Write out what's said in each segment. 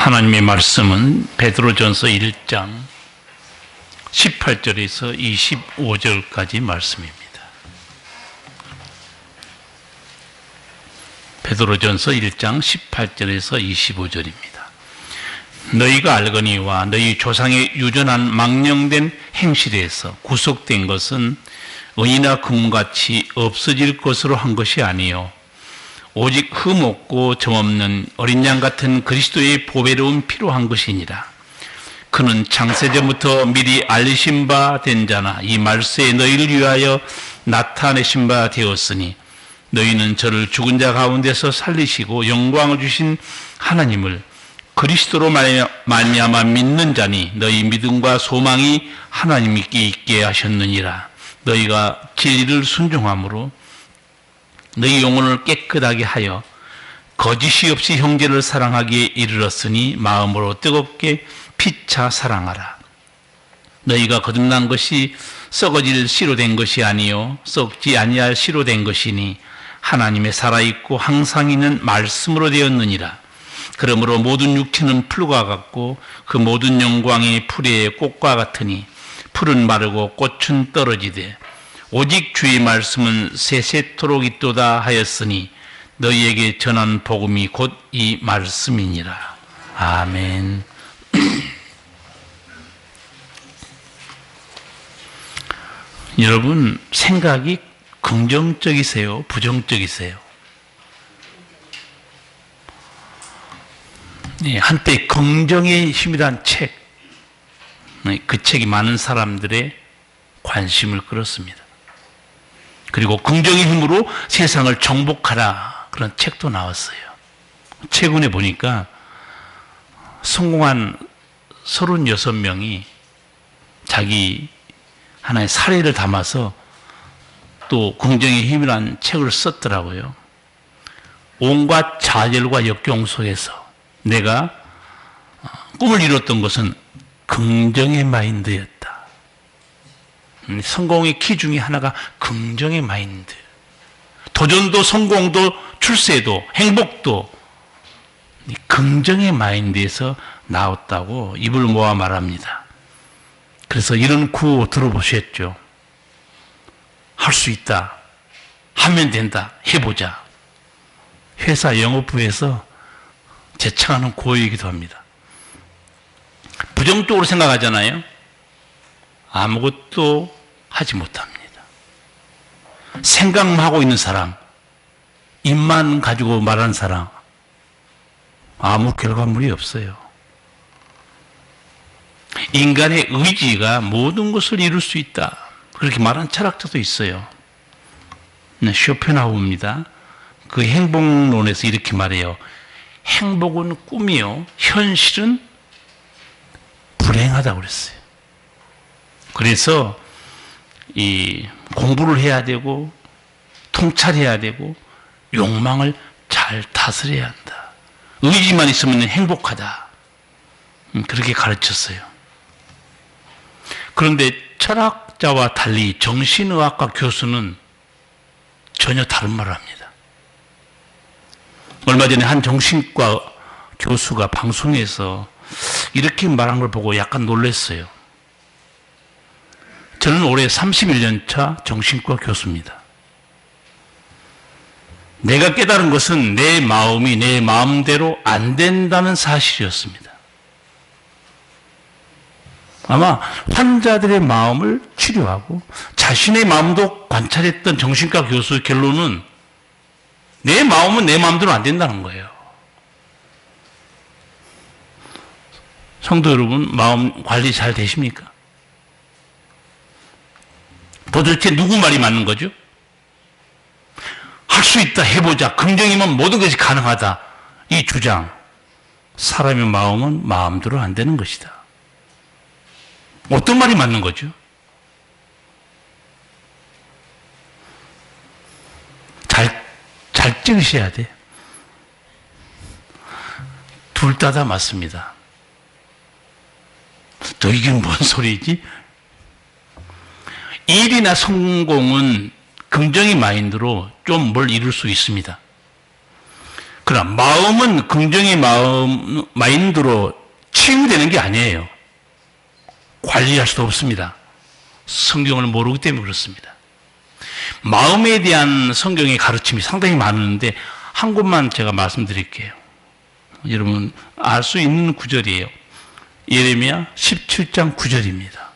하나님의 말씀은 베드로전서 1장 18절에서 25절까지 말씀입니다. 베드로전서 1장 18절에서 25절입니다. 너희가 알거니와 너희 조상의 유전한 망령된 행실에서 구속된 것은 은이나 금같이 없어질 것으로 한 것이 아니요 오직 흠없고 점없는 어린 양 같은 그리스도의 보배로운 피로 한 것이니라. 그는 창세전부터 미리 알리신 바 된 자나 이 말세에 너희를 위하여 나타내신 바 되었으니 너희는 저를 죽은 자 가운데서 살리시고 영광을 주신 하나님을 그리스도로 말미암아 믿는 자니 너희 믿음과 소망이 하나님께 있게 하셨느니라. 너희가 진리를 순종함으로 너희 영혼을 깨끗하게 하여 거짓이 없이 형제를 사랑하기에 이르렀으니 마음으로 뜨겁게 피차 사랑하라. 너희가 거듭난 것이 썩어질 씨로 된 것이 아니요 썩지 아니할 씨로 된 것이니 하나님의 살아있고 항상 있는 말씀으로 되었느니라. 그러므로 모든 육체는 풀과 같고 그 모든 영광이 풀의 꽃과 같으니 풀은 마르고 꽃은 떨어지되 오직 주의 말씀은 세세토록 있도다 하였으니 너희에게 전한 복음이 곧 이 말씀이니라. 아멘. 여러분 생각이 긍정적이세요? 부정적이세요? 네, 한때 긍정의 힘이란 책, 그 책이 많은 사람들의 관심을 끌었습니다. 그리고 긍정의 힘으로 세상을 정복하라 그런 책도 나왔어요. 최근에 보니까 성공한 36명이 자기 하나의 사례를 담아서 또 긍정의 힘이라는 책을 썼더라고요. 온갖 좌절과 역경 속에서 내가 꿈을 이뤘던 것은 긍정의 마인드였다. 성공의 키 중에 하나가 긍정의 마인드. 도전도 성공도 출세도 행복도 긍정의 마인드에서 나왔다고 입을 모아 말합니다. 그래서 이런 구호 들어보셨죠? 할 수 있다. 하면 된다. 해보자. 회사 영업부에서 제창하는 구호이기도 합니다. 부정적으로 생각하잖아요. 아무것도 하지 못합니다. 생각만 하고 있는 사람, 입만 가지고 말하는 사람, 아무 결과물이 없어요. 인간의 의지가 모든 것을 이룰 수 있다. 그렇게 말하는 철학자도 있어요. 쇼펜하우어입니다. 그 행복론에서 이렇게 말해요. 행복은 꿈이요, 현실은 불행하다고 그랬어요. 그래서 이 공부를 해야 되고 통찰해야 되고 욕망을 잘 다스려야 한다. 의지만 있으면 행복하다. 그렇게 가르쳤어요. 그런데 철학자와 달리 정신의학과 교수는 전혀 다른 말을 합니다. 얼마 전에 한 정신과 교수가 방송에서 이렇게 말한 걸 보고 약간 놀랐어요. 저는 올해 31년 차 정신과 교수입니다. 내가 깨달은 것은 내 마음이 내 마음대로 안 된다는 사실이었습니다. 아마 환자들의 마음을 치료하고 자신의 마음도 관찰했던 정신과 교수의 결론은 내 마음은 내 마음대로 안 된다는 거예요. 성도 여러분, 마음 관리 잘 되십니까? 도대체 누구 말이 맞는 거죠? 할 수 있다, 해보자, 긍정이면 모든 것이 가능하다. 이 주장, 사람의 마음은 마음대로 안 되는 것이다. 어떤 말이 맞는 거죠? 잘 찍으셔야 돼. 둘 다 맞습니다. 또 이게 뭔 소리지? 일이나 성공은 긍정의 마인드로 좀 뭘 이룰 수 있습니다. 그러나 마음은 긍정의 마인드로 치유되는 게 아니에요. 관리할 수도 없습니다. 성경을 모르기 때문에 그렇습니다. 마음에 대한 성경의 가르침이 상당히 많은데 한 곳만 제가 말씀드릴게요. 여러분 알 수 있는 구절이에요. 예레미야 17장 9절입니다.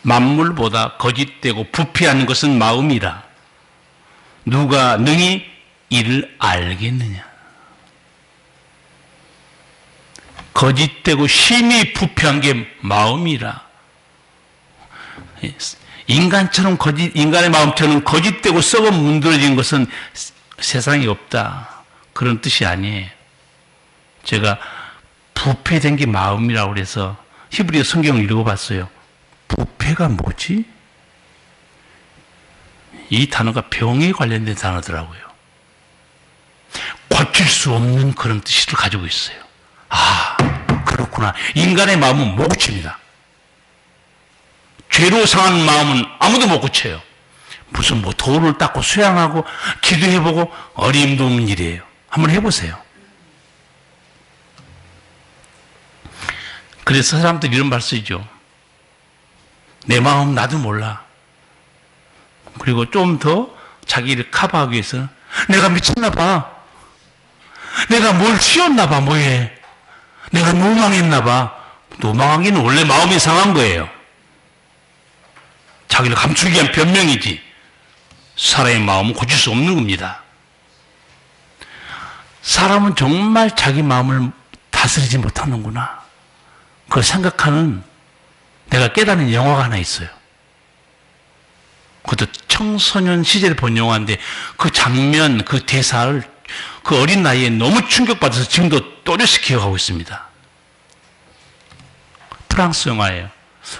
만물보다 거짓되고 부패한 것은 마음이라 누가 능히 이를 알겠느냐. 거짓되고 심히 부패한 게 마음이라. 인간의 마음처럼 거짓되고 썩어 문드러진 것은 세상에 없다. 그런 뜻이 아니에요. 제가 부패된 게 마음이라고 그래서 히브리어 성경을 읽어봤어요. 부패가 뭐지? 이 단어가 병에 관련된 단어더라고요. 고칠 수 없는 그런 뜻을 가지고 있어요. 아, 그렇구나. 인간의 마음은 못 고칩니다. 죄로 상한 마음은 아무도 못 고쳐요. 무슨 뭐 돌을 닦고 수양하고 기도해보고 어림도 없는 일이에요. 한번 해보세요. 그래서 사람들이 이런 말 쓰죠. 내 마음 나도 몰라. 그리고 좀 더 자기를 커버하기 위해서 내가 미쳤나 봐. 내가 뭘 씌웠나 봐. 뭐해. 내가 노망했나 봐. 노망하기는 원래 마음이 상한 거예요. 자기를 감추기 위한 변명이지. 사람의 마음은 고칠 수 없는 겁니다. 사람은 정말 자기 마음을 다스리지 못하는구나. 그걸 생각하는 내가 깨닫는 영화가 하나 있어요. 그것도 청소년 시절에 본 영화인데 그 장면, 그 대사를 그 어린 나이에 너무 충격받아서 지금도 또렷이 기억하고 있습니다. 프랑스 영화예요.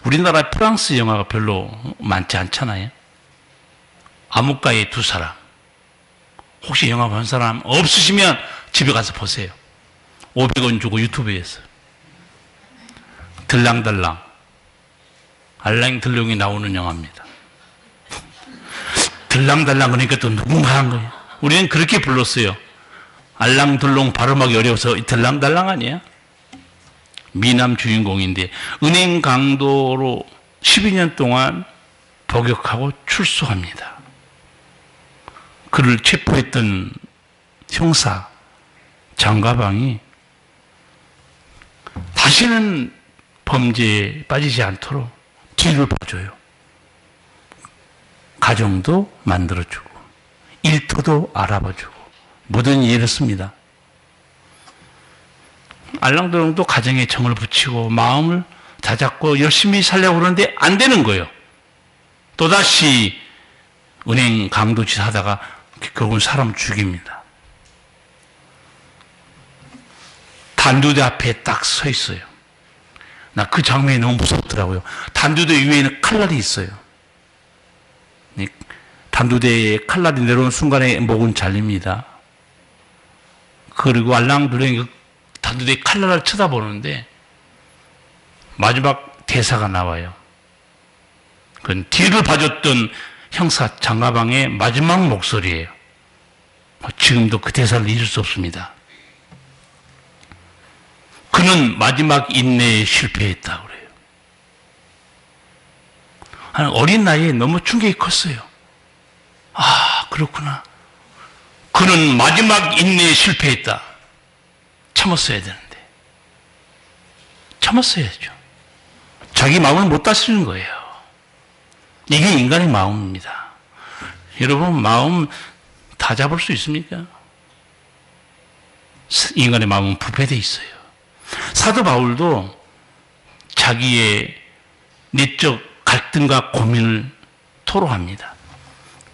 우리나라에 프랑스 영화가 별로 많지 않잖아요. 암흑가의 두 사람. 혹시 영화 본 사람 없으시면 집에 가서 보세요. 500원 주고 유튜브에서. 들랑달랑. 알랑들롱이 나오는 영화입니다. 들랑달랑 그러니까 또 누군가 한 거예요. 우리는 그렇게 불렀어요. 알랑들롱 발음하기 어려워서 들랑달랑 아니야? 미남 주인공인데 은행 강도로 12년 동안 복역하고 출소합니다. 그를 체포했던 형사 장가방이 다시는 범죄에 빠지지 않도록 뒤를 봐줘요. 가정도 만들어주고 일터도 알아봐주고 모든 일을 씁니다. 알랑드롱도 가정에 정을 붙이고 마음을 다잡고 열심히 살려고 그러는데 안 되는 거예요. 또다시 은행 강도짓 하다가 결국은 사람 죽입니다. 단두대 앞에 딱 서 있어요. 나 그 장면이 너무 무섭더라고요. 단두대 위에는 칼날이 있어요. 단두대에 칼날이 내려오는 순간에 목은 잘립니다. 그리고 알랑드롱이 단두대에 칼날을 쳐다보는데 마지막 대사가 나와요. 그건 뒤를 봐줬던 형사 장가방의 마지막 목소리예요. 지금도 그 대사를 잊을 수 없습니다. 그는 마지막 인내에 실패했다고 그래요. 어린 나이에 너무 충격이 컸어요. 아, 그렇구나. 그는 마지막 인내에 실패했다. 참았어야 되는데. 참았어야죠. 자기 마음을 못 다스리는 거예요. 이게 인간의 마음입니다. 여러분, 마음 다 잡을 수 있습니까? 인간의 마음은 부패되어 있어요. 사도 바울도 자기의 내적 갈등과 고민을 토로합니다.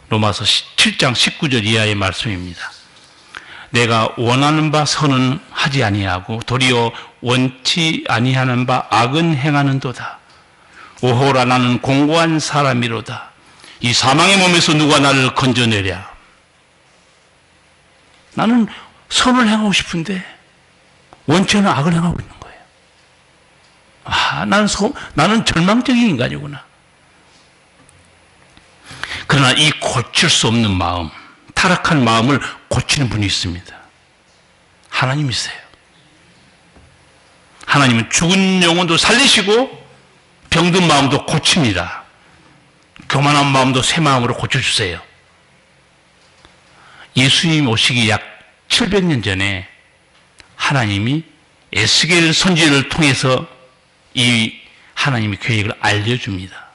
로마서 7장 19절 이하의 말씀입니다. 내가 원하는 바 선은 하지 아니하고 도리어 원치 아니하는 바 악은 행하는도다. 오호라 나는 공고한 사람이로다. 이 사망의 몸에서 누가 나를 건져내랴. 나는 선을 행하고 싶은데 원치 않은 악을 행하고 있는 거예요. 아, 나는 절망적인 인간이구나. 그러나 이 고칠 수 없는 마음, 타락한 마음을 고치는 분이 있습니다. 하나님이세요. 하나님은 죽은 영혼도 살리시고 병든 마음도 고칩니다. 교만한 마음도 새 마음으로 고쳐주세요. 예수님 오시기 약 700년 전에 하나님이 에스겔 선지자를 통해서 이 하나님의 계획을 알려줍니다.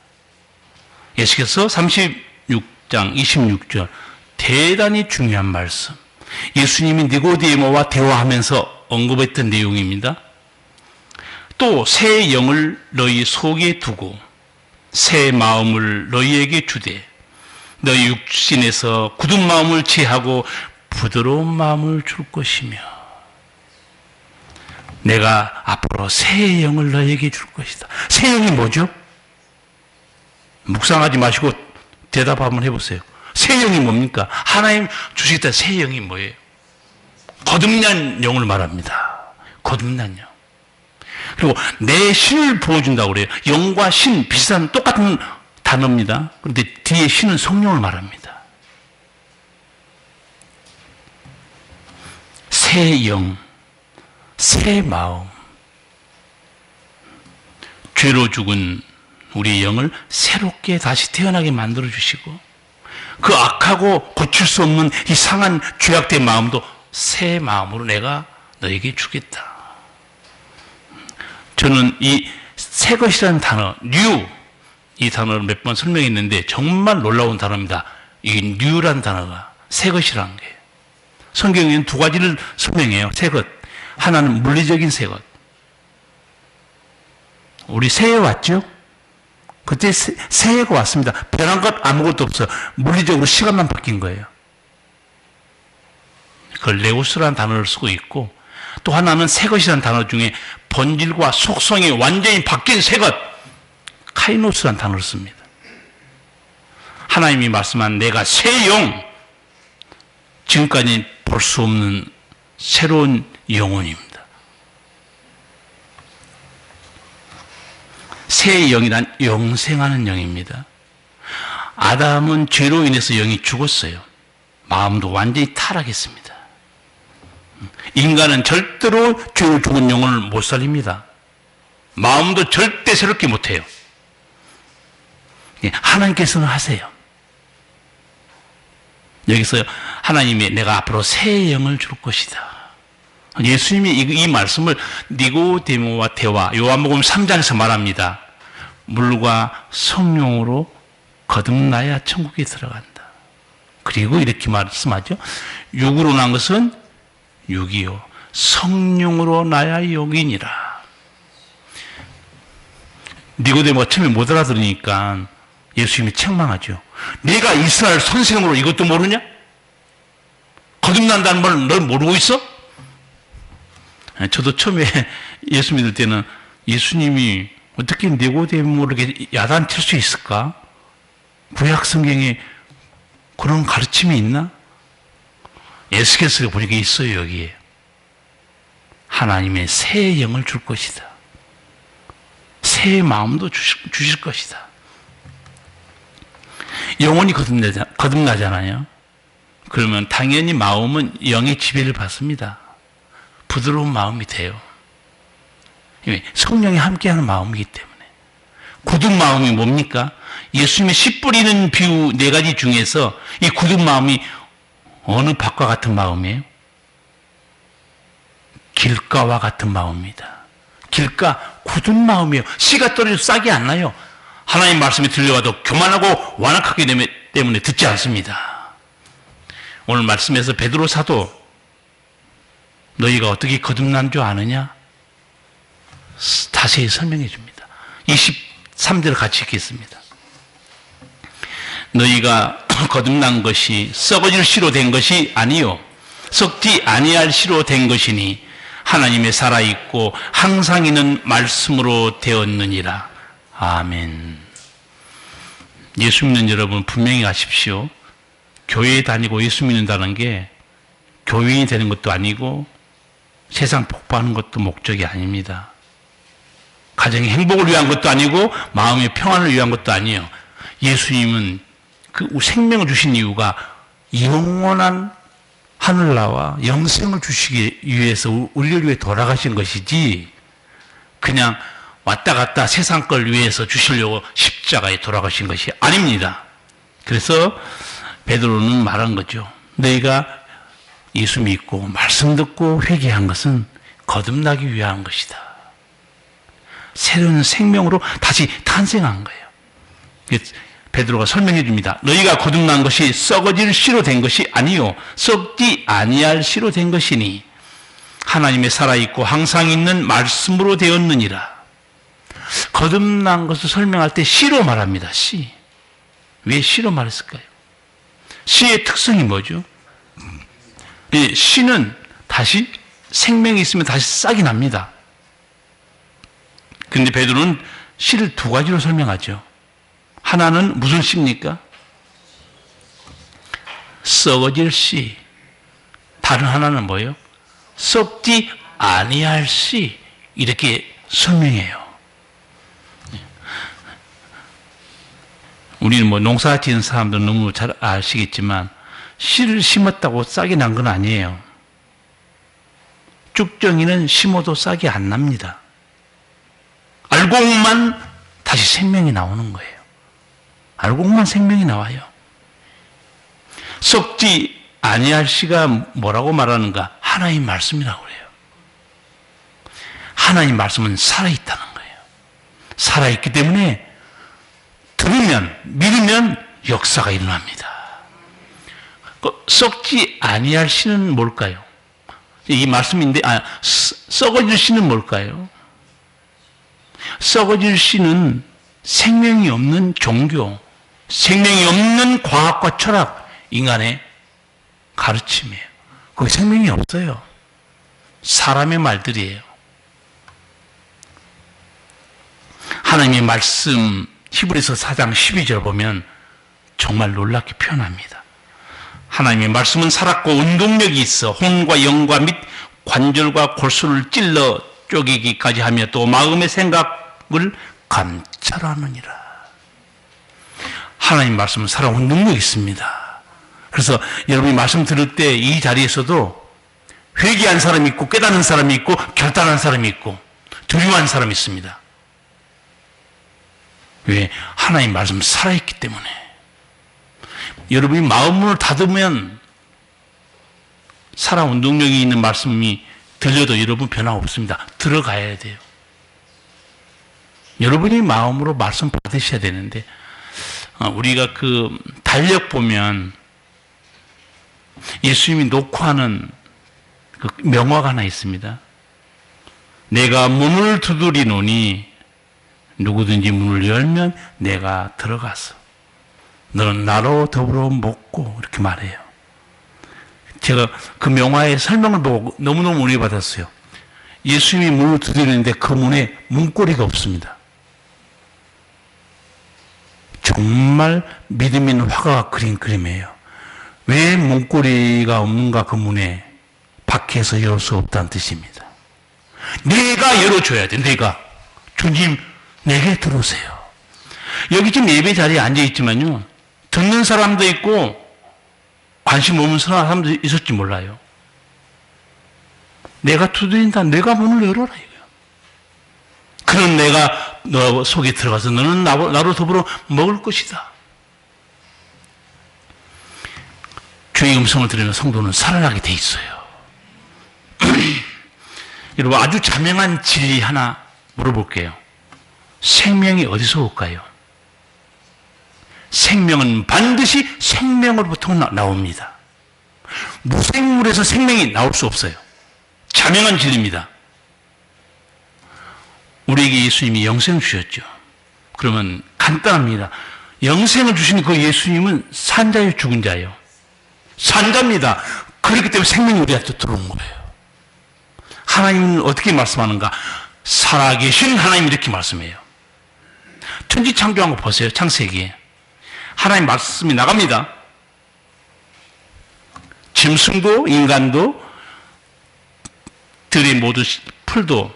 에스겔서 36장 26절 대단히 중요한 말씀. 예수님이 니고데모와 대화하면서 언급했던 내용입니다. 또 새 영을 너희 속에 두고 새 마음을 너희에게 주되 너희 육신에서 굳은 마음을 제하고 부드러운 마음을 줄 것이며 내가 앞으로 새 영을 너희에게 줄 것이다. 새 영이 뭐죠? 묵상하지 마시고 대답 한번 해보세요. 새 영이 뭡니까? 하나님 주시겠다 새 영이 뭐예요? 거듭난 영을 말합니다. 거듭난 영. 그리고 내 신을 보여준다고 그래요. 영과 신 비슷한 똑같은 단어입니다. 그런데 뒤에 신은 성령을 말합니다. 새 영, 새 마음. 죄로 죽은 우리 영을 새롭게 다시 태어나게 만들어 주시고 그 악하고 고칠 수 없는 이 상한 죄악된 마음도 새 마음으로 내가 너에게 주겠다. 저는 이 새 것이라는 단어, new, 이 단어를 몇 번 설명했는데 정말 놀라운 단어입니다. 이 new라는 단어가 새 것이라는 게. 성경에는 두 가지를 설명해요. 새 것. 하나는 물리적인 새 것. 우리 새해 왔죠? 그때 새해가 왔습니다. 변한 것 아무것도 없어. 물리적으로 시간만 바뀐 거예요. 그걸 레우스라는 단어를 쓰고 있고 또 하나는 새 것이라는 단어 중에 본질과 속성이 완전히 바뀐 새 것, 카이노스라는 단어를 씁니다. 하나님이 말씀한 내가 새 영, 지금까지 볼 수 없는 새로운 영혼입니다. 새 영이란 영생하는 영입니다. 아담은 죄로 인해서 영이 죽었어요. 마음도 완전히 타락했습니다. 인간은 절대로 죄로 죽은 영혼을 못 살립니다. 마음도 절대 새롭게 못해요. 하나님께서는 하세요. 여기서 하나님이 내가 앞으로 새 영을 줄 것이다. 예수님이 이 말씀을 니고데모와 대화, 요한복음 3장에서 말합니다. 물과 성령으로 거듭나야 천국에 들어간다. 그리고 이렇게 말씀하죠. 육으로 난 것은 육이요 성령으로 나야 영이니라. 니고데모가 처음에 못 알아들으니까 예수님이 책망하죠. 네가 이스라엘 선생으로 이것도 모르냐? 거듭난다는 걸 널 모르고 있어? 저도 처음에 예수 믿을 때는 예수님이 어떻게 니고데모를 야단칠 수 있을까? 구약 성경에 그런 가르침이 있나? 에스겔서에 보니까 있어요. 여기에 하나님의 새 영을 줄 것이다. 새 마음도 주실 것이다. 영혼이 거듭나잖아요. 그러면 당연히 마음은 영의 지배를 받습니다. 부드러운 마음이 돼요. 성령이 함께하는 마음이기 때문에. 굳은 마음이 뭡니까? 예수님의 씨 뿌리는 비유 4가지 중에서 이 굳은 마음이 어느 밭과 같은 마음이에요? 길가와 같은 마음입니다. 길가, 굳은 마음이에요. 씨가 떨어져 싹이 안 나요. 하나님 말씀이 들려와도 교만하고 완악하기 때문에 듣지 않습니다. 오늘 말씀에서 베드로 사도 너희가 어떻게 거듭난 줄 아느냐? 자세히 설명해 줍니다. 23절 같이 읽겠습니다. 너희가 거듭난 것이 썩어질 씨로 된 것이 아니요 썩지 아니할 씨로 된 것이니 하나님의 살아있고 항상 있는 말씀으로 되었느니라. 아멘. 예수 믿는 여러분 분명히 아십시오. 교회에 다니고 예수 믿는다는 게 교인이 되는 것도 아니고 세상 복받는 것도 목적이 아닙니다. 가정의 행복을 위한 것도 아니고 마음의 평안을 위한 것도 아니에요. 예수님은 그 생명을 주신 이유가 영원한 하늘나라 영생을 주시기 위해서 우리를 위해 돌아가신 것이지 그냥 왔다 갔다 세상 걸 위해서 주시려고 십자가에 돌아가신 것이 아닙니다. 그래서 베드로는 말한 거죠. 너희가 예수 믿고 말씀 듣고 회개한 것은 거듭나기 위한 것이다. 새로운 생명으로 다시 탄생한 거예요. 베드로가 설명해 줍니다. 너희가 거듭난 것이 썩어질 씨로 된 것이 아니요 썩지 아니할 씨로 된 것이니 하나님의 살아있고 항상 있는 말씀으로 되었느니라. 거듭난 것을 설명할 때 씨로 말합니다. 씨. 왜 씨로 말했을까요? 씨의 특성이 뭐죠? 씨는 다시 생명이 있으면 다시 싹이 납니다. 그런데 베드로는 씨를 두 가지로 설명하죠. 하나는 무슨 씨입니까? 썩어질 씨. 다른 하나는 뭐예요? 썩지 아니할 씨. 이렇게 설명해요. 우리는 뭐 농사 지은 사람들은 너무 잘 아시겠지만 씨를 심었다고 싹이 난 건 아니에요. 쭉정이는 심어도 싹이 안 납니다. 알곡만 다시 생명이 나오는 거예요. 알곡만 생명이 나와요. 썩지 아니할 씨가 뭐라고 말하는가? 하나님 말씀이라고 그래요. 하나님 말씀은 살아있다는 거예요. 살아있기 때문에 들으면 믿으면 역사가 일어납니다. 썩지 아니할 씨는 뭘까요? 이 말씀인데 썩어질 씨는 뭘까요? 썩어질 씨는 생명이 없는 종교, 생명이 없는 과학과 철학, 인간의 가르침이에요. 거기 생명이 없어요. 사람의 말들이에요. 하나님의 말씀 히브리서 4장 12절 보면 정말 놀랍게 표현합니다. 하나님의 말씀은 살았고 운동력이 있어 혼과 영과 및 관절과 골수를 찔러 쪼개기까지 하며 또 마음의 생각을 감찰하느니라. 하나님 말씀은 살아온 능력이 있습니다. 그래서 여러분이 말씀 들을 때 이 자리에서도 회개한 사람이 있고 깨닫는 사람이 있고 결단한 사람이 있고 두려워하는 사람이 있습니다. 왜? 하나님 말씀 살아있기 때문에. 여러분이 마음문을 닫으면 살아온 능력이 있는 말씀이 들려도 여러분 변화 없습니다. 들어가야 돼요. 여러분이 마음으로 말씀 받으셔야 되는데 우리가 그 달력 보면 예수님이 녹화하는 그 명화가 하나 있습니다. 내가 문을 두드리노니 누구든지 문을 열면 내가 들어가서 너는 나로 더불어 먹고 이렇게 말해요. 제가 그 명화의 설명을 보고 너무너무 은혜 받았어요. 예수님이 문을 두드리는데 그 문에 문고리가 없습니다. 정말 믿음 있는 화가가 그린 그림이에요. 왜 문고리가 없는가? 그 문에 밖에서 열 수 없다는 뜻입니다. 내가 열어줘야 돼. 내가. 주님 내게 들어오세요. 여기 지금 예배 자리에 앉아있지만요 듣는 사람도 있고 관심 없는 사람도 있을지 몰라요. 내가 두드린다. 내가 문을 열어라 이거예요. 그런 내가 너 속에 들어가서 너는 나로 더불어 먹을 것이다. 주의 음성을 들으면 성도는 살아나게 돼 있어요. 여러분 아주 자명한 진리 하나 물어볼게요. 생명이 어디서 올까요? 생명은 반드시 생명으로부터 나옵니다. 무생물에서 생명이 나올 수 없어요. 자명한 진리입니다. 우리에게 예수님이 영생을 주셨죠. 그러면 간단합니다. 영생을 주신 그 예수님은 산자요 죽은 자요? 산자입니다. 그렇기 때문에 생명이 우리한테 들어온 거예요. 하나님은 어떻게 말씀하는가? 살아계신 하나님 이렇게 말씀해요. 천지 창조한 거 보세요. 창세기에. 하나님 말씀이 나갑니다. 짐승도 인간도 들의 모두 풀도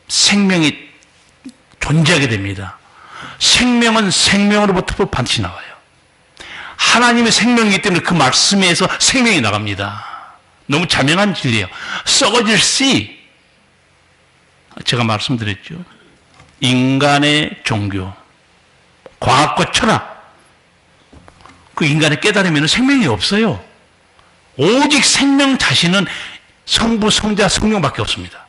생명이 존재하게 됩니다. 생명은 생명으로부터 반드시 나와요. 하나님의 생명이기 때문에 그 말씀에서 생명이 나갑니다. 너무 자명한 진리예요. 썩어질 씨. 제가 말씀드렸죠. 인간의 종교, 과학과 철학, 그 인간의 깨달으면 생명이 없어요. 오직 생명 자신은 성부, 성자, 성령밖에 없습니다.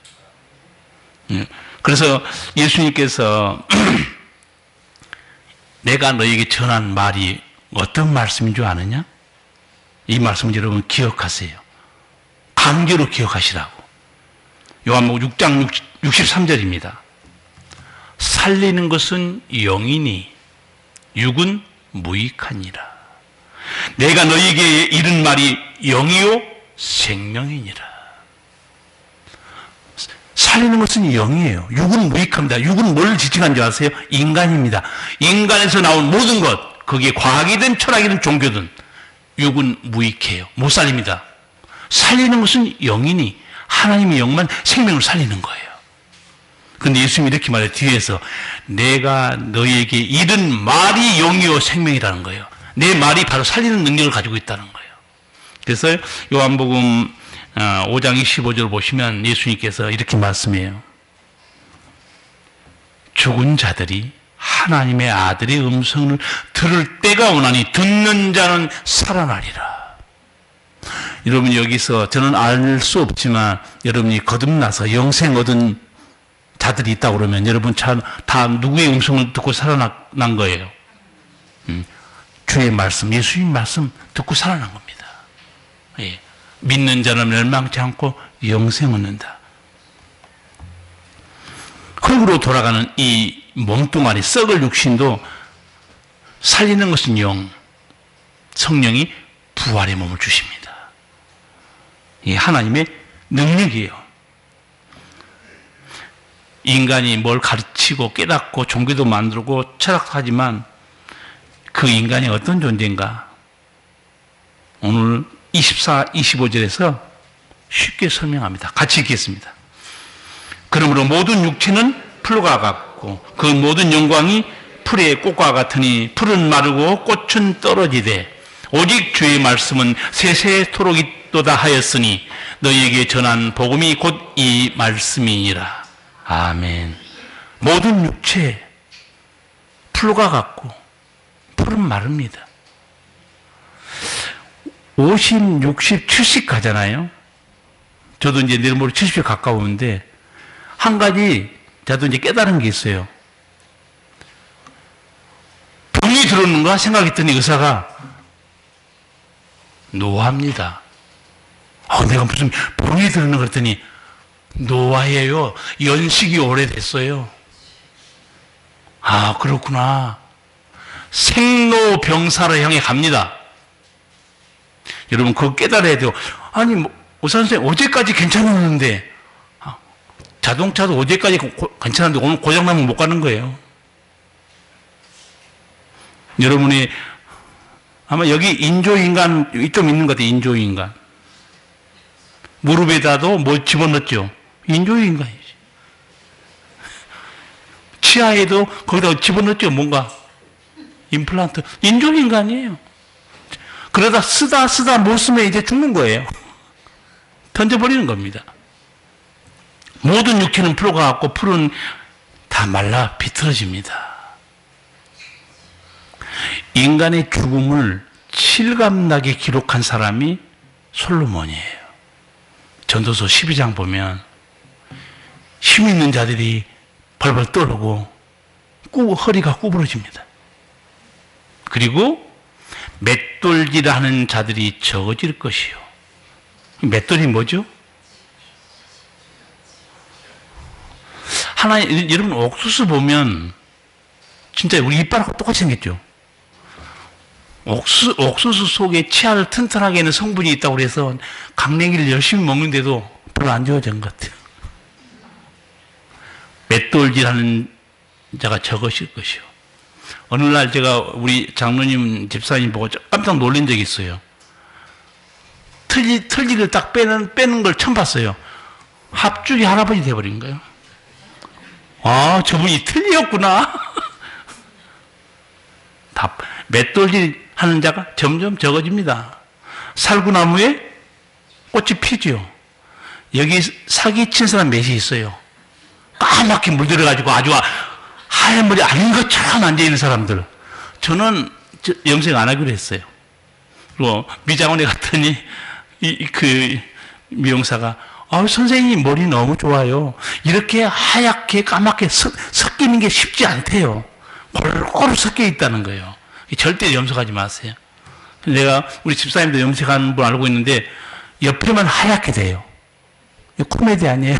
그래서 예수님께서 내가 너에게 전한 말이 어떤 말씀인 줄 아느냐? 이 말씀 여러분 기억하세요. 강제로 기억하시라고. 요한복음 6장 63절입니다. 살리는 것은 영이니 육은 무익하니라. 내가 너희에게 이른 말이 영이요 생명이니라. 살리는 것은 영이에요. 육은 무익합니다. 육은 뭘 지칭한 줄 아세요? 인간입니다. 인간에서 나온 모든 것, 그게 과학이든 철학이든 종교든 육은 무익해요. 못 살립니다. 살리는 것은 영이니 하나님의 영만 생명을 살리는 거예요. 그런데 예수님이 이렇게 말해요. 뒤에서 내가 너희에게 이른 말이 영이요 생명이라는 거예요. 내 말이 바로 살리는 능력을 가지고 있다는 거예요. 그래서 요한복음 5장 25절 보시면 예수님께서 이렇게 말씀해요. 죽은 자들이 하나님의 아들의 음성을 들을 때가 오나니 듣는 자는 살아나리라. 여러분 여기서 저는 알 수 없지만 여러분이 거듭나서 영생 얻은 자들이 있다고 그러면 여러분 다 누구의 음성을 듣고 살아난 거예요? 주의 말씀, 예수님 말씀 듣고 살아난 겁니다. 예. 믿는 자는 멸망치 않고 영생 얻는다. 흙으로 돌아가는 이 몸뚱아리 썩을 육신도 살리는 것은 영, 성령이 부활의 몸을 주십니다. 이 하나님의 능력이에요. 인간이 뭘 가르치고 깨닫고 종교도 만들고 철학도 하지만 그 인간이 어떤 존재인가? 오늘 24, 25절에서 쉽게 설명합니다. 같이 읽겠습니다. 그러므로 모든 육체는 풀과 같고 그 모든 영광이 풀의 꽃과 같으니 풀은 마르고 꽃은 떨어지되 오직 주의 말씀은 세세토록 있도다 하였으니 너희에게 전한 복음이 곧 이 말씀이니라. 아멘. 모든 육체 풀과 같고 풀은 마릅니다. 50, 60, 70 가잖아요. 저도 이제 내일 모레 70에 가까우는데 한 가지 저도 이제 깨달은 게 있어요. 병이 들어오는가 생각했더니 의사가 노화입니다. 내가 무슨 병이 들어오는 거 그랬더니 노화예요. 연식이 오래됐어요. 아, 그렇구나. 생로병사를 향해 갑니다. 여러분 그거 깨달아야 돼요. 아니 의사 선생님 어제까지 괜찮았는데 자동차도 어제까지 괜찮았는데 오늘 고장나면 못 가는 거예요. 여러분이 아마 여기 인조인간 좀 있는 것 같아요. 인조인간 무릎에다도 뭐 집어넣었죠. 인조인간이지. 치아에도 거기다 집어넣었죠. 뭔가 임플란트. 인조인간이에요. 그러다 쓰다 못 쓰면 이제 죽는 거예요. 던져버리는 겁니다. 모든 육체는 풀과 같고 풀은 다 말라 비틀어집니다. 인간의 죽음을 실감나게 기록한 사람이 솔로몬이에요. 전도서 12장 보면 힘 있는 자들이 벌벌 떨고 허리가 구부러집니다. 그리고 맷돌질하는 자들이 적어질 것이요. 맷돌이 뭐죠? 여러분 옥수수 보면 진짜 우리 이빨하고 똑같이 생겼죠. 옥수수 속에 치아를 튼튼하게 하는 성분이 있다고 그래서 강냉이를 열심히 먹는데도 별로 안 좋아진 것 같아요. 맷돌질하는 자가 적으실 것이요. 어느 날 제가 우리 장로님 집사님 보고 깜짝 놀란 적이 있어요. 털기를 딱 빼는 걸 처음 봤어요. 합죽이 할아버지 돼버린 거예요. 아, 저분이 틀리였구나. 맷돌질 하는 자가 점점 적어집니다. 살구나무에 꽃이 피죠. 여기 사기친 사람 몇이 있어요. 까맣게 물들어가지고 아주 하얀 머리 아닌 것처럼 앉아있는 사람들. 저는 염색 안 하기로 했어요. 그리고 미장원에 갔더니 그 미용사가 선생님 머리 너무 좋아요. 이렇게 하얗게 까맣게 섞이는 게 쉽지 않대요. 골고루 섞여 있다는 거예요. 절대 염색하지 마세요. 내가 우리 집사님도 염색하는 분 알고 있는데 옆에만 하얗게 돼요. 코미디 아니에요.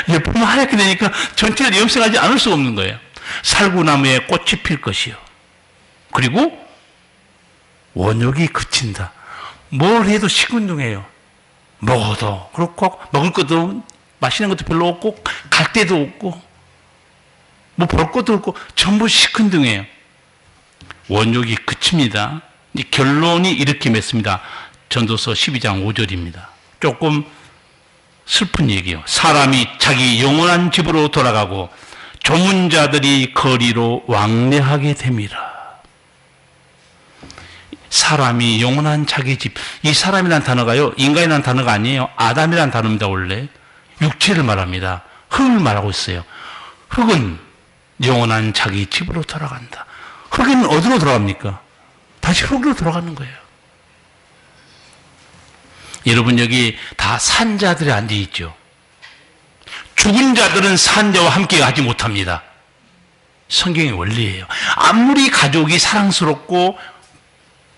옆에만 하얗게 되니까 전체를 염색하지 않을 수가 없는 거예요. 살구나무에 꽃이 필 것이요. 그리고 원욕이 그친다. 뭘 해도 시큰둥해요. 먹어도 그렇고 먹을 것도 맛있는 것도 별로 없고 갈 데도 없고 뭐 볼 것도 없고 전부 시큰둥해요. 원욕이 그칩니다. 결론이 이렇게 맺습니다. 전도서 12장 5절입니다. 조금 슬픈 얘기요. 사람이 자기 영원한 집으로 돌아가고 조문자들이 거리로 왕래하게 됩니다. 사람이 영원한 자기 집. 이 사람이라는 단어가요, 인간이라는 단어가 아니에요. 아담이라는 단어입니다. 원래 육체를 말합니다. 흙을 말하고 있어요. 흙은 영원한 자기 집으로 돌아간다. 흙은 어디로 돌아갑니까? 다시 흙으로 돌아가는 거예요. 여러분, 여기 다 산자들이 앉아있죠. 죽은 자들은 산자와 함께 가지 못합니다. 성경의 원리예요. 아무리 가족이 사랑스럽고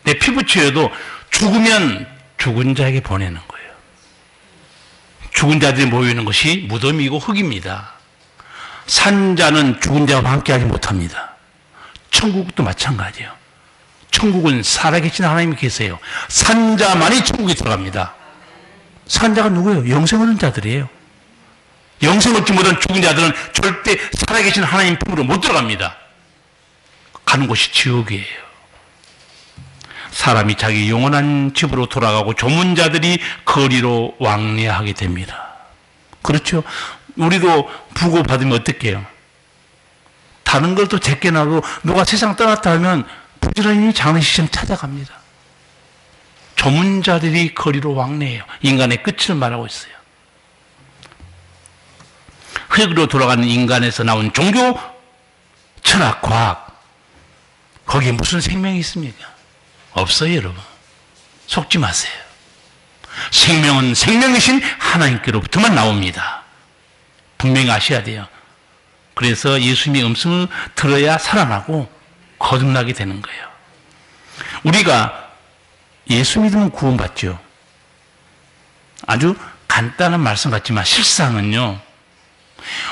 내 피부치여도 죽으면 죽은 자에게 보내는 거예요. 죽은 자들이 모이는 것이 무덤이고 흙입니다. 산자는 죽은 자와 함께 하지 못합니다. 천국도 마찬가지예요. 천국은 살아계신 하나님이 계세요. 산자만이 천국에 들어갑니다. 산자가 누구예요? 영생 얻은 자들이에요. 영생 얻지 못한 죽은 자들은 절대 살아계신 하나님 품으로 못 들어갑니다. 가는 곳이 지옥이에요. 사람이 자기 영원한 집으로 돌아가고 조문자들이 거리로 왕래하게 됩니다. 그렇죠? 우리도 부고 받으면 어떻게 해요? 다른 걸 또 제껴놔도 누가 세상 떠났다 하면 부지런히 장례식장 찾아갑니다. 조문자들이 거리로 왕래해요. 인간의 끝을 말하고 있어요. 흙으로 돌아가는 인간에서 나온 종교, 철학, 과학, 거기에 무슨 생명이 있습니까? 없어요, 여러분. 속지 마세요. 생명은 생명이신 하나님께로부터만 나옵니다. 분명히 아셔야 돼요. 그래서 예수님의 음성을 들어야 살아나고 거듭나게 되는 거예요. 우리가 예수 믿으면 구원받죠. 아주 간단한 말씀 같지만 실상은요,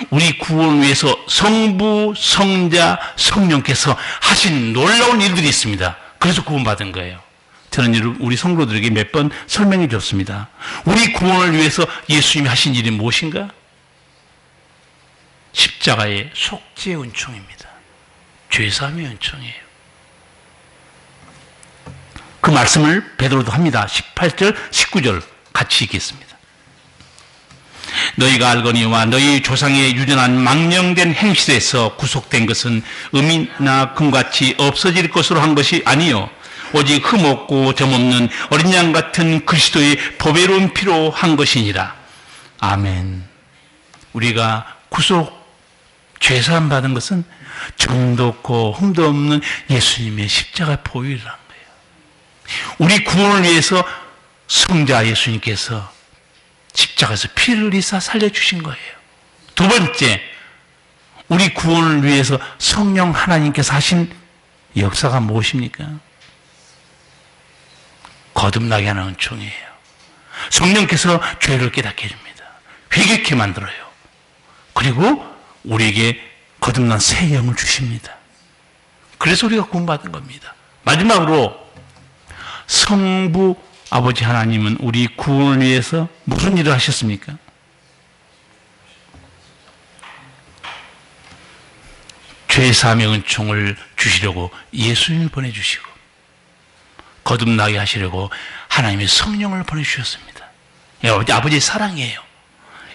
우리 구원을 위해서 성부, 성자, 성령께서 하신 놀라운 일들이 있습니다. 그래서 구원받은 거예요. 저는 우리 성도들에게 몇 번 설명해 줬습니다. 우리 구원을 위해서 예수님이 하신 일이 무엇인가? 십자가의 속죄의 은총입니다. 죄사함의 은총이에요. 그 말씀을 베드로도 합니다. 18절, 19절 같이 읽겠습니다. 너희가 알거니와 너희 조상의 유전한 망령된 행실에서 구속된 것은 음이나 금같이 없어질 것으로 한 것이 아니요 오직 흠없고 점없는 어린 양 같은 그리스도의 보배로운 피로 한 것이니라. 아멘. 우리가 구속 죄사함 받은 것은 점도 없고 흠도 없는 예수님의 십자가 보혈이라는 거예요. 우리 구원을 위해서 성자 예수님께서 십자가에서 피를 흘리사 살려주신 거예요. 두 번째, 우리 구원을 위해서 성령 하나님께서 하신 역사가 무엇입니까? 거듭나게 하는 은총이에요. 성령께서 죄를 깨닫게 해줍니다. 회개케 만들어요. 그리고 우리에게 거듭난 새 영을 주십니다. 그래서 우리가 구원받은 겁니다. 마지막으로 성부 아버지 하나님은 우리 구원을 위해서 무슨 일을 하셨습니까? 죄사함의 은총을 주시려고 예수님을 보내주시고 거듭나게 하시려고 하나님의 성령을 보내주셨습니다. 아버지의 사랑이에요.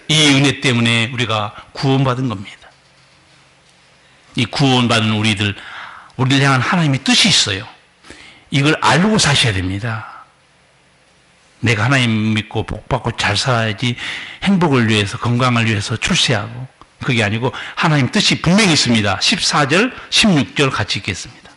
이 은혜 때문에 우리가 구원받은 겁니다. 이 구원받은 우리를 향한 하나님의 뜻이 있어요. 이걸 알고 사셔야 됩니다. 내가 하나님 믿고 복받고 잘 살아야지 행복을 위해서, 건강을 위해서 출세하고, 그게 아니고 하나님 뜻이 분명히 있습니다. 14절, 16절 같이 읽겠습니다.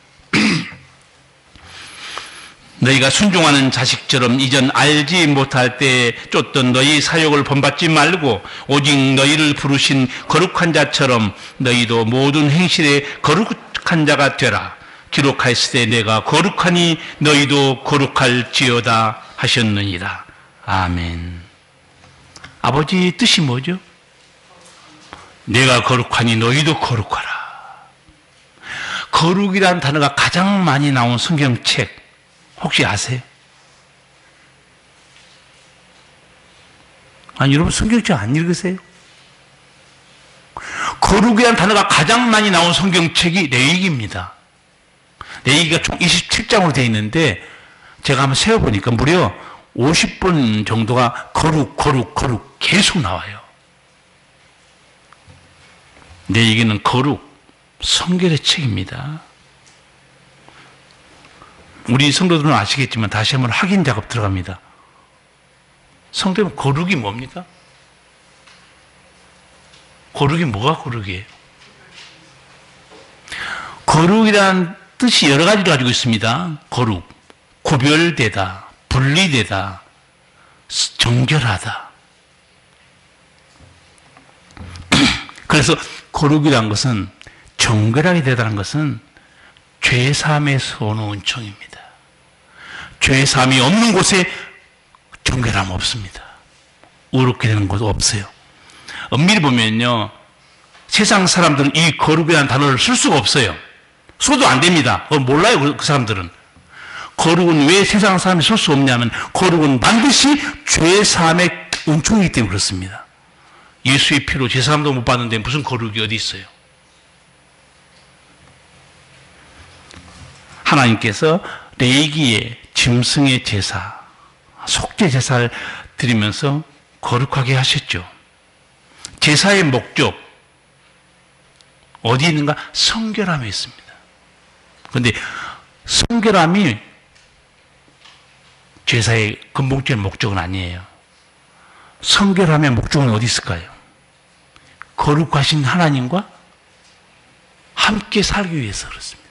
너희가 순종하는 자식처럼 이전 알지 못할 때에 쫓던 너희 사욕을 본받지 말고 오직 너희를 부르신 거룩한 자처럼 너희도 모든 행실에 거룩한 자가 되라. 기록하였을 때 내가 거룩하니 너희도 거룩할지어다 하셨느니라. 아멘. 아버지 뜻이 뭐죠? 내가 거룩하니 너희도 거룩하라. 거룩이라는 단어가 가장 많이 나온 성경책 혹시 아세요? 아니, 여러분 성경책 안 읽으세요? 거룩이라는 단어가 가장 많이 나온 성경책이 레위기입니다. 레위기가 총 27장으로 되어 있는데 제가 한번 세어보니까 무려 50번 정도가 거룩 계속 나와요. 레위기는 거룩, 성결의 책입니다. 우리 성도들은 아시겠지만 다시 한번 확인 작업 들어갑니다. 성도는 거룩이 뭡니까? 거룩이 뭐가 거룩이에요? 거룩이라는 뜻이 여러 가지를 가지고 있습니다. 거룩, 구별되다, 분리되다, 정결하다. 그래서 거룩이라는 것은, 정결하게 되다는 것은 죄사함에서 오는 은총입니다. 죄사함이 없는 곳에 정결함 없습니다. 의롭게 되는 곳 없어요. 엄밀히 보면요, 세상 사람들은 이 거룩이라는 단어를 쓸 수가 없어요. 써도 안 됩니다. 그걸 몰라요, 그 사람들은. 거룩은 왜 세상 사람이 쓸 수 없냐면, 거룩은 반드시 죄사함의 은총이기 때문에 그렇습니다. 예수의 피로 죄사함도 못 받는데 무슨 거룩이 어디 있어요? 하나님께서 레위기에 짐승의 제사, 속죄 제사를 드리면서 거룩하게 하셨죠. 제사의 목적 어디 있는가? 성결함에 있습니다. 그런데 성결함이 제사의 근본적인 목적은 아니에요. 성결함의 목적은 어디 있을까요? 거룩하신 하나님과 함께 살기 위해서 그렇습니다.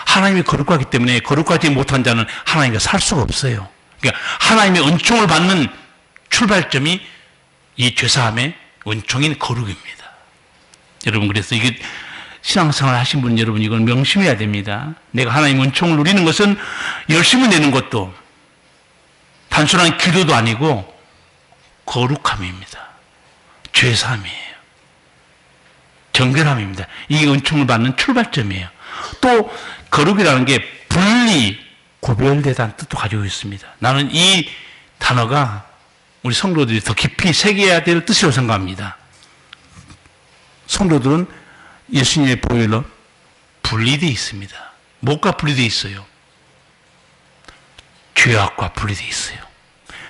하나님이 거룩하기 때문에 거룩하지 못한 자는 하나님과 살 수가 없어요. 그러니까 하나님의 은총을 받는 출발점이 이 죄사함의 은총인 거룩입니다. 여러분, 그래서 이게 신앙생활 하신 분 여러분, 이걸 명심해야 됩니다. 내가 하나님의 은총을 누리는 것은 열심히 내는 것도 단순한 기도도 아니고 거룩함입니다. 죄사함이에요. 정결함입니다. 이게 은총을 받는 출발점이에요. 또 거룩이라는 게 분리, 구별되다는 뜻도 가지고 있습니다. 나는 이 단어가 우리 성도들이 더 깊이 새겨야 될 뜻이라고 생각합니다. 성도들은 예수님의 보혈로 분리되어 있습니다. 뭐가 분리되어 있어요? 죄악과 분리되어 있어요.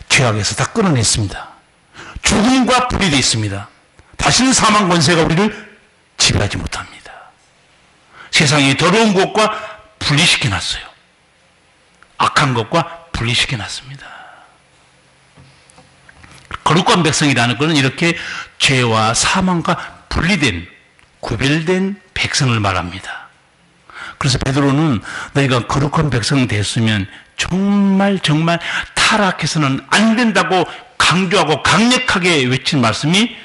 죄악에서 다 끊어냈습니다. 죽음과 분리되어 있습니다. 다시는 사망 권세가 우리를 지배하지 못합니다. 세상의 더러운 것과 분리시켜놨어요. 악한 것과 분리시켜놨습니다. 거룩한 백성이라는 것은 이렇게 죄와 사망과 분리된, 구별된 백성을 말합니다. 그래서 베드로는 너희가 거룩한 백성이 됐으면 정말 타락해서는 안 된다고 강조하고 강력하게 외친 말씀이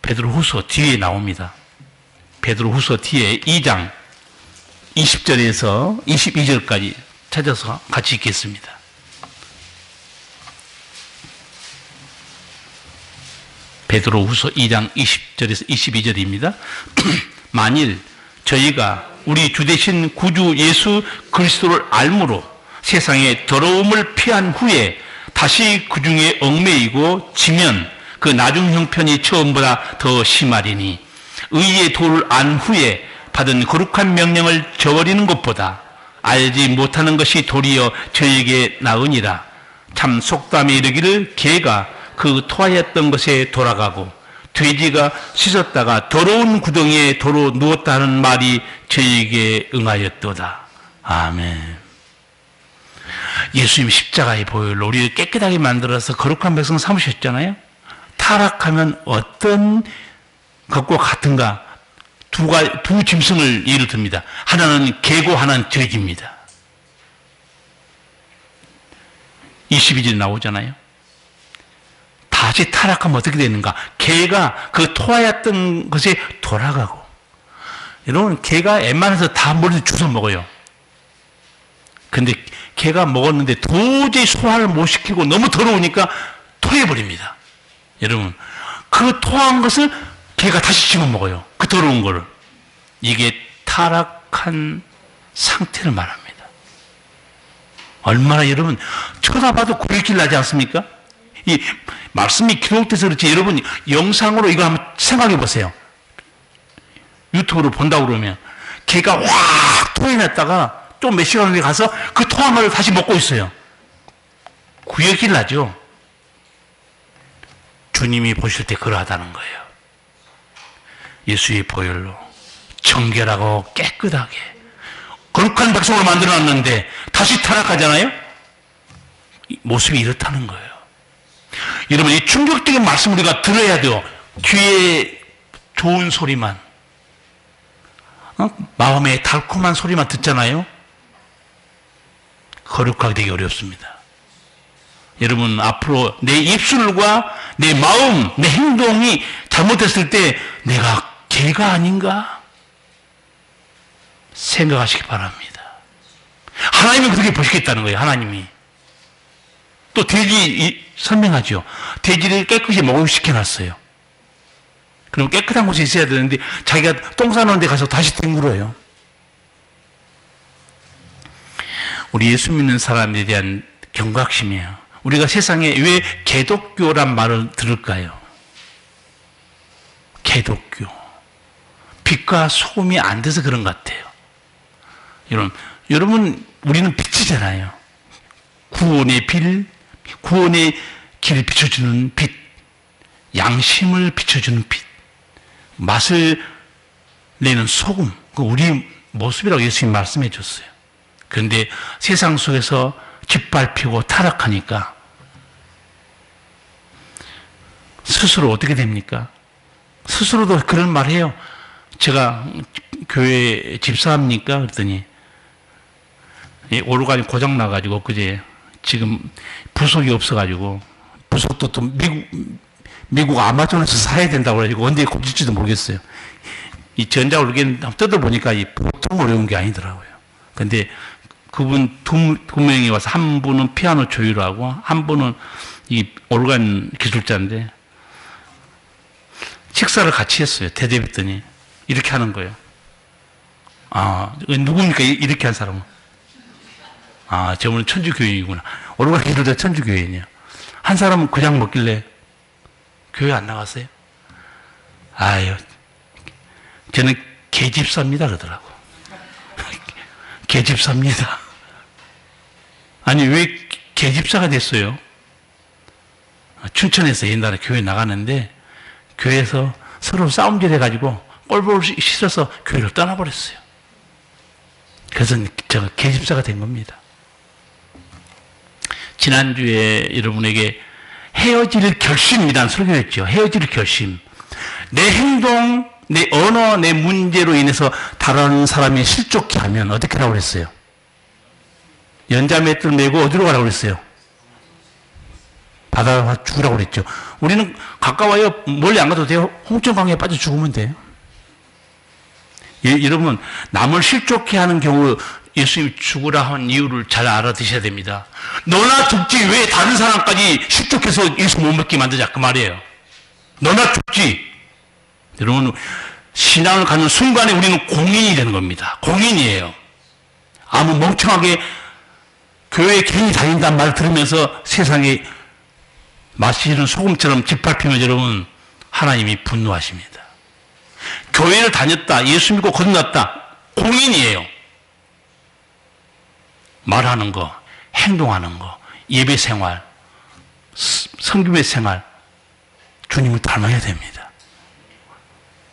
베드로후서 뒤에 나옵니다. 베드로후서 뒤에 2장 20절에서 22절까지 찾아서 같이 읽겠습니다. 베드로후서 2장 20절에서 22절입니다. 만일 저희가 우리 주 되신 구주 예수 그리스도를 알므로 세상의 더러움을 피한 후에 다시 그 중에 얽매이고 지면 그 나중 형편이 처음보다 더 심하리니 의의 도를 안 후에 받은 거룩한 명령을 저버리는 것보다 알지 못하는 것이 도리어 저에게 나으니라. 참 속담에 이르기를 개가 그 토하였던 것에 돌아가고 돼지가 씻었다가 더러운 구덩이에 도로 누웠다 하는 말이 저에게 응하였도다. 아멘. 예수님 십자가의 보혈로 우리를 깨끗하게 만들어서 거룩한 백성 삼으셨잖아요. 타락하면 어떤 것과 같은가? 두 짐승을 예를 듭니다. 하나는 개고 하나는 돼지입니다. 22절에 나오잖아요. 다시 타락하면 어떻게 되는가? 개가 그 토하였던 것에 돌아가고. 여러분, 개가 웬만해서 다 머리를 주워 먹어요. 근데 개가 먹었는데 도저히 소화를 못 시키고 너무 더러우니까 토해버립니다. 여러분, 그 토한 것을 개가 다시 집어 먹어요. 그 더러운 거를. 이게 타락한 상태를 말합니다. 얼마나 여러분, 쳐다봐도 구역질 나지 않습니까? 이 말씀이 기록돼서 그렇지, 여러분, 영상으로 이거 한번 생각해 보세요. 유튜브로 본다고 그러면, 개가 확 토해냈다가 또 몇 시간 후에 가서 그 토한 걸 다시 먹고 있어요. 구역질 나죠? 주님이 보실 때 그러하다는 거예요. 예수의 보혈로 정결하고 깨끗하게 거룩한 백성으로 만들어놨는데 다시 타락하잖아요? 모습이 이렇다는 거예요. 여러분, 이 충격적인 말씀 우리가 들어야 돼요. 귀에 좋은 소리만, 마음에 달콤한 소리만 듣잖아요? 거룩하게 되기 어렵습니다. 여러분, 앞으로 내 입술과 내 마음, 내 행동이 잘못됐을 때 내가 개가 아닌가 생각하시기 바랍니다. 하나님은 그렇게 보시겠다는 거예요. 하나님이. 또 돼지 설명하죠. 돼지를 깨끗이 목욕시켜놨어요. 그럼 깨끗한 곳에 있어야 되는데 자기가 똥 싸는 데 가서 다시 뒹굴어요. 우리 예수 믿는 사람에 대한 경각심이에요. 우리가 세상에 왜 개독교란 말을 들을까요? 개독교. 빛과 소금이 안 돼서 그런 것 같아요. 여러분, 우리는 빛이잖아요. 구원의 길을 비춰주는 빛, 양심을 비춰주는 빛, 맛을 내는 소금, 그 우리 모습이라고 예수님 말씀해 줬어요. 그런데 세상 속에서 짓밟히고 타락하니까 스스로 어떻게 됩니까? 스스로도 그런 말 해요. 제가 교회 집사합니까? 그랬더니 오르간이 고장 나가지고 그제 지금 부속이 없어가지고 부속도 또 미국 아마존에서 사야 된다고 그래가지고 언제 고칠지도 모르겠어요. 이 전자올리기는 뜯어보니까 보통 어려운 게 아니더라고요. 근데 그분 두 명이 와서 한 분은 피아노 조율을 하고 한 분은 이 오르간 기술자인데 식사를 같이 했어요. 대접했더니 이렇게 하는 거예요. 아, 누굽니까? 이렇게 한 사람은? 아, 저분은 천주교인이구나. 오르간 기술자 천주교인이야. 한 사람은 그냥 먹길래 교회 안 나갔어요? 아유, 저는 개집사입니다 그러더라고. 개집사입니다. 아니, 왜 개집사가 됐어요? 춘천에서 옛날에 교회 나가는데 교회에서 서로 싸움질 해가지고 꼴보기 싫어서 교회를 떠나버렸어요. 그래서 제가 개집사가 된 겁니다. 지난주에 여러분에게 헤어질 결심이라는 설교했죠. 헤어질 결심. 내 행동, 내 언어, 내 문제로 인해서 다른 사람이 실족해 하면 어떻게 하라고 그랬어요? 연자맷돌 메고 어디로 가라고 그랬어요? 바다로 죽으라고 그랬죠. 우리는 가까워요. 멀리 안 가도 돼요. 홍천강에 빠져 죽으면 돼요. 여러분, 남을 실족해 하는 경우 예수님이 죽으라 한 이유를 잘 알아두셔야 됩니다. 너나 죽지 왜 다른 사람까지 실족해서 예수 못 먹게 만드자 그 말이에요. 너나 죽지. 여러분, 신앙을 갖는 순간에 우리는 공인이 되는 겁니다. 공인이에요. 아무 멍청하게 교회에 괜히 다닌다는 말 들으면서 세상에 마시는 소금처럼 짓밟히면 여러분 하나님이 분노하십니다. 교회를 다녔다, 예수 믿고 거듭났다, 공인이에요. 말하는 거, 행동하는 거, 예배 생활, 성교회 생활, 주님을 닮아야 됩니다.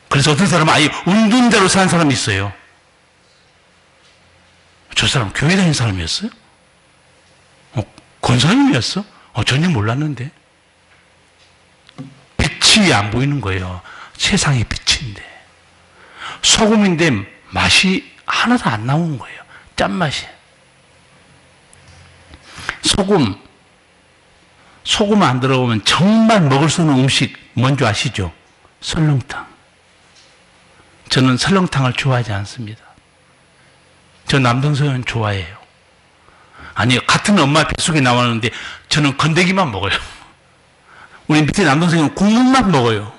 그래서 어떤 사람은 아예 운둔자로 사는 사람이 있어요. 저 사람 교회 다니는 사람이었어요? 권사님이었어? 전혀 몰랐는데. 빛이 안 보이는 거예요. 세상의 빛인데. 소금인데 맛이 하나도 안 나오는 거예요. 짠맛이. 소금 안 들어오면 정말 먹을 수 있는 음식 뭔지 아시죠? 설렁탕. 저는 설렁탕을 좋아하지 않습니다. 저 남동생은 좋아해요. 아니, 같은 엄마 뱃속에 나왔는데 저는 건더기만 먹어요. 우리 밑에 남동생은 국물만 먹어요.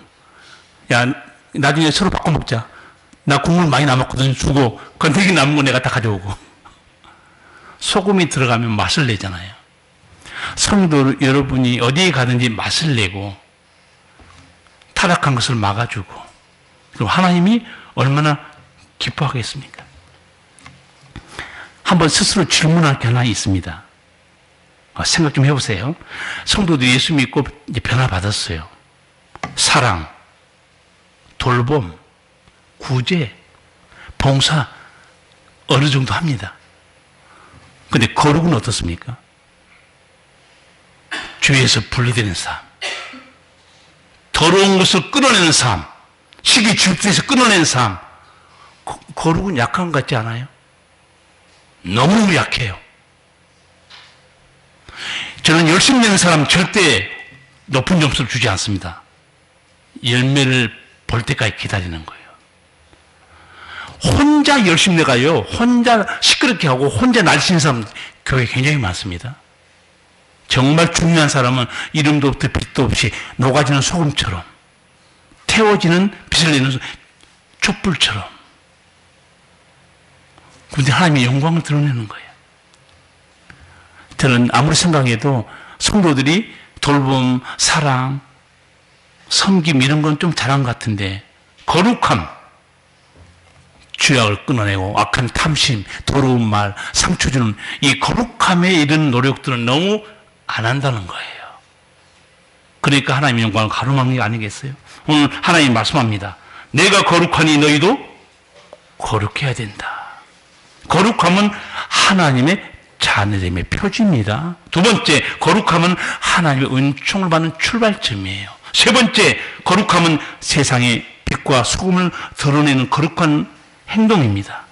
야, 나중에 서로 바꿔 먹자. 나 국물 많이 남았거든. 주고 건더기 남은 거 내가 다 가져오고. 소금이 들어가면 맛을 내잖아요. 성도 여러분이 어디에 가든지 맛을 내고 타락한 것을 막아주고, 그럼 하나님이 얼마나 기뻐하겠습니까? 한번 스스로 질문할 게 하나 있습니다. 생각 좀 해보세요. 성도들이 예수 믿고 이제 변화받았어요. 사랑, 돌봄, 구제, 봉사 어느 정도 합니다. 근데 거룩은 어떻습니까? 주위에서 분리되는 삶, 더러운 것을 끊어내는 삶, 시기 질투에서 끊어내는 삶. 거룩은 약한 것 같지 않아요? 너무 약해요. 저는 열심히 내는 사람 절대 높은 점수를 주지 않습니다. 열매를 볼 때까지 기다리는 거예요. 혼자 열심히 내가요, 혼자 시끄럽게 하고 혼자 날씨는 사람 교회에 굉장히 많습니다. 정말 중요한 사람은 이름도 없고 빛도 없이 녹아지는 소금처럼, 태워지는 빛을 내는 촛불처럼. 그런데 하나님의 영광을 드러내는 거예요. 저는 아무리 생각해도 성도들이 돌봄, 사랑, 섬김 이런 건 좀 잘한 것 같은데, 거룩함, 죄악을 끊어내고 악한 탐심, 더러운 말, 상처 주는 이 거룩함에 이런 노력들은 너무 안 한다는 거예요. 그러니까 하나님의 영광을 가로막는 게 아니겠어요? 오늘 하나님 말씀합니다. 내가 거룩하니 너희도 거룩해야 된다. 거룩함은 하나님의 자녀됨의 표지입니다. 두 번째, 거룩함은 하나님의 은총을 받는 출발점이에요. 세 번째, 거룩함은 세상의 빛과 소금을 드러내는 거룩한 행동입니다.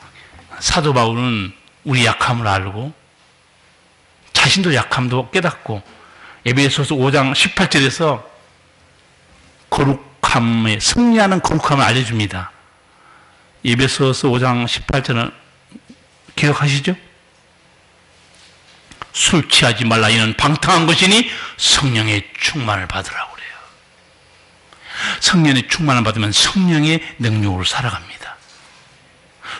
사도 바울은 우리 약함을 알고 자신도 약함도 깨닫고 에베소서 5장 18절에서 거룩함에 승리하는 거룩함을 알려줍니다. 에베소서 5장 18절은 기억하시죠? 술 취하지 말라. 이는 방탕한 것이니 성령의 충만을 받으라고 그래요. 성령의 충만을 받으면 성령의 능력으로 살아갑니다.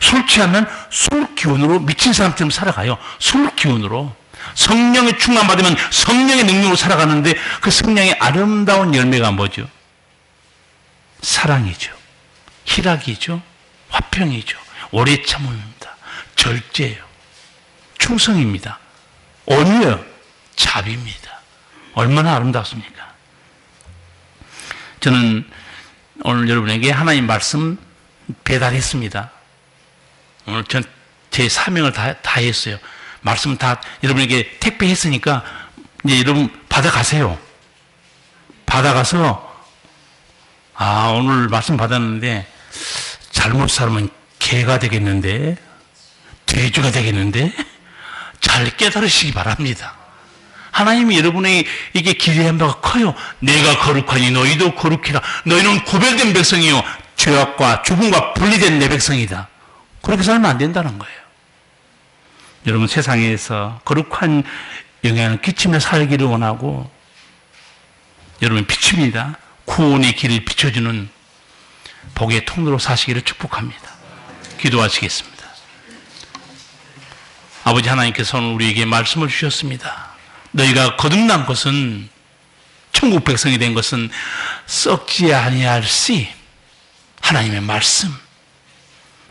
술 취하면 술 기운으로 미친 사람처럼 살아가요. 술 기운으로. 성령의 충만 받으면 성령의 능력으로 살아가는데 그 성령의 아름다운 열매가 뭐죠? 사랑이죠. 희락이죠. 화평이죠. 오래 참음입니다. 절제예요. 충성입니다. 온유요. 자비입니다. 얼마나 아름답습니까? 저는 오늘 여러분에게 하나님 말씀 배달했습니다. 오늘 전 제 사명을 다 했어요. 말씀 다 여러분에게 택배했으니까 이제 여러분 받아가세요. 받아가서 오늘 말씀 받았는데 잘못 살면 개가 되겠는데, 돼지가 되겠는데, 잘 깨달으시기 바랍니다. 하나님이 여러분의 이게 기대한 바가 커요. 내가 거룩하니 너희도 거룩해라. 너희는 구별된 백성이요 죄악과 죽음과 분리된 내 백성이다. 그렇게 살면 안 된다는 거예요. 여러분, 세상에서 거룩한 영향을 끼치며 살기를 원하고, 여러분 빛입니다. 구원의 길을 비춰주는 복의 통로로 사시기를 축복합니다. 기도하시겠습니다. 아버지 하나님께서 오늘 우리에게 말씀을 주셨습니다. 너희가 거듭난 것은, 천국 백성이 된 것은 썩지 아니할 씨, 하나님의 말씀,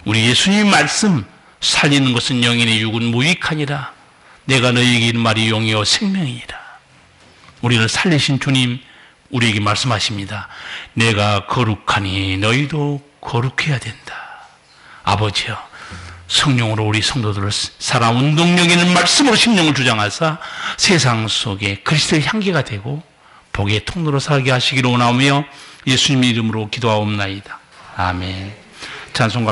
우리 예수님의 말씀, 살리는 것은 영인의 육은 무익하니라. 내가 너희에게 이른 말이 용이요 생명이니라. 우리를 살리신 주님, 우리에게 말씀하십니다. 내가 거룩하니 너희도 거룩해야 된다. 아버지여, 성령으로 우리 성도들을 살아 운동력 있는 말씀으로 심령을 주장하사 세상 속에 그리스도의 향기가 되고 복의 통로로 살게 하시기를 원하오며 예수님 이름으로 기도하옵나이다. 아멘. 찬송가